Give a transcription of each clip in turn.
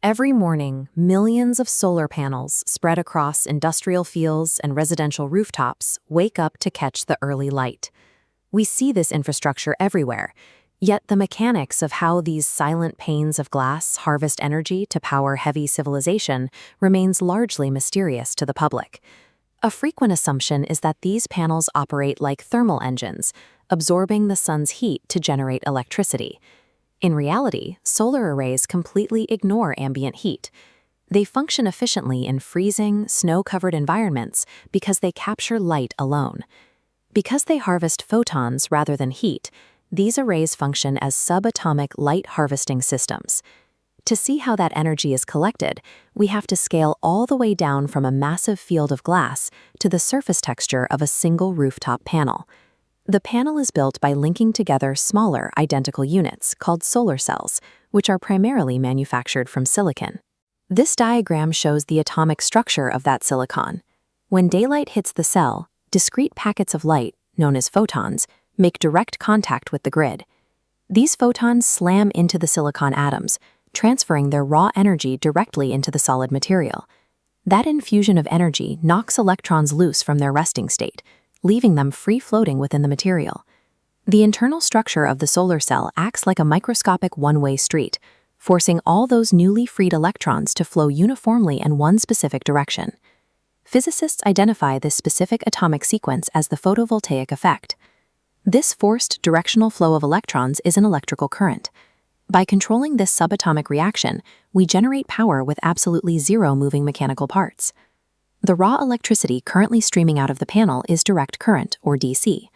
Every morning, millions of solar panels spread across industrial fields and residential rooftops wake up to catch the early light. We see this infrastructure everywhere, yet the mechanics of how these silent panes of glass harvest energy to power heavy civilization remains largely mysterious to the public. A frequent assumption is that these panels operate like thermal engines, absorbing the sun's heat to generate electricity. In reality, solar arrays completely ignore ambient heat. They function efficiently in freezing, snow-covered environments because they capture light alone. Because they harvest photons rather than heat, these arrays function as subatomic light harvesting systems. To see how that energy is collected, we have to scale all the way down from a massive field of glass to the surface texture of a single rooftop panel. The panel is built by linking together smaller, identical units called solar cells, which are primarily manufactured from silicon. This diagram shows the atomic structure of that silicon. When daylight hits the cell, discrete packets of light, known as photons, make direct contact with the grid. These photons slam into the silicon atoms, transferring their raw energy directly into the solid material. That infusion of energy knocks electrons loose from their resting state, leaving them free-floating within the material. The internal structure of the solar cell acts like a microscopic one-way street, forcing all those newly freed electrons to flow uniformly in one specific direction. Physicists identify this specific atomic sequence as the photovoltaic effect. This forced directional flow of electrons is an electrical current. By controlling this subatomic reaction, we generate power with absolutely zero moving mechanical parts. The raw electricity currently streaming out of the panel is direct current, or DC.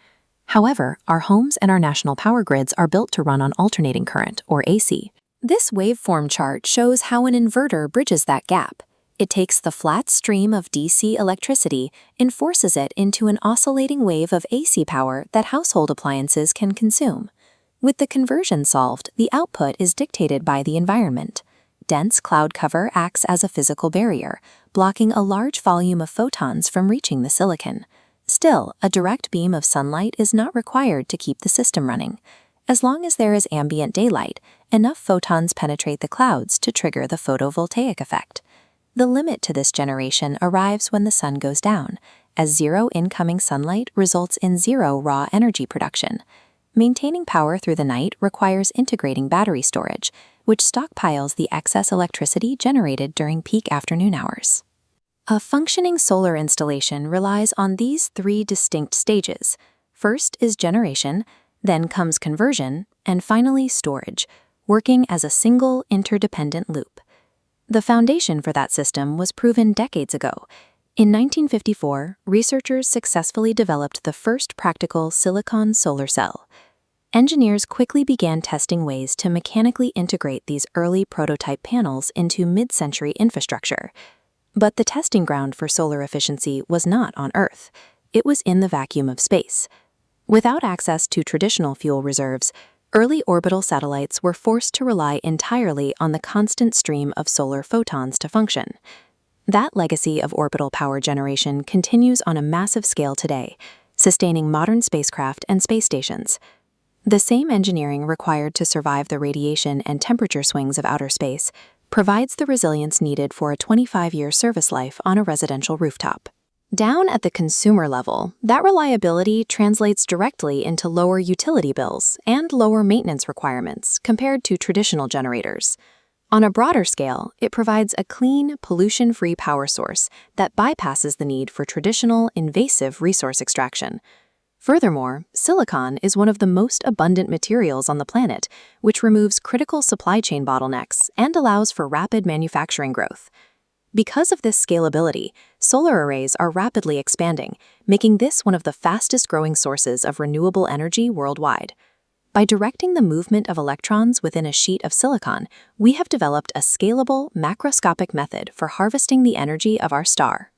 However, our homes and our national power grids are built to run on alternating current, or AC. This waveform chart shows how an inverter bridges that gap. It takes the flat stream of DC electricity and forces it into an oscillating wave of AC power that household appliances can consume. With the conversion solved, the output is dictated by the environment. Dense cloud cover acts as a physical barrier, blocking a large volume of photons from reaching the silicon. Still, a direct beam of sunlight is not required to keep the system running. As long as there is ambient daylight, enough photons penetrate the clouds to trigger the photovoltaic effect. The limit to this generation arrives when the sun goes down, as zero incoming sunlight results in zero raw energy production. Maintaining power through the night requires integrating battery storage, which stockpiles the excess electricity generated during peak afternoon hours. A functioning solar installation relies on these three distinct stages. First is generation, then comes conversion, and finally storage, working as a single interdependent loop. The foundation for that system was proven decades ago. In 1954, researchers successfully developed the first practical silicon solar cell. Engineers quickly began testing ways to mechanically integrate these early prototype panels into mid-century infrastructure. But the testing ground for solar efficiency was not on Earth. It was in the vacuum of space. Without access to traditional fuel reserves, early orbital satellites were forced to rely entirely on the constant stream of solar photons to function. That legacy of orbital power generation continues on a massive scale today, sustaining modern spacecraft and space stations. The same engineering required to survive the radiation and temperature swings of outer space provides the resilience needed for a 25-year service life on a residential rooftop. Down at the consumer level, that reliability translates directly into lower utility bills and lower maintenance requirements compared to traditional generators. On a broader scale, it provides a clean, pollution-free power source that bypasses the need for traditional, invasive resource extraction. Furthermore, silicon is one of the most abundant materials on the planet, which removes critical supply chain bottlenecks and allows for rapid manufacturing growth. Because of this scalability, solar arrays are rapidly expanding, making this one of the fastest-growing sources of renewable energy worldwide. By directing the movement of electrons within a sheet of silicon, we have developed a scalable, macroscopic method for harvesting the energy of our star.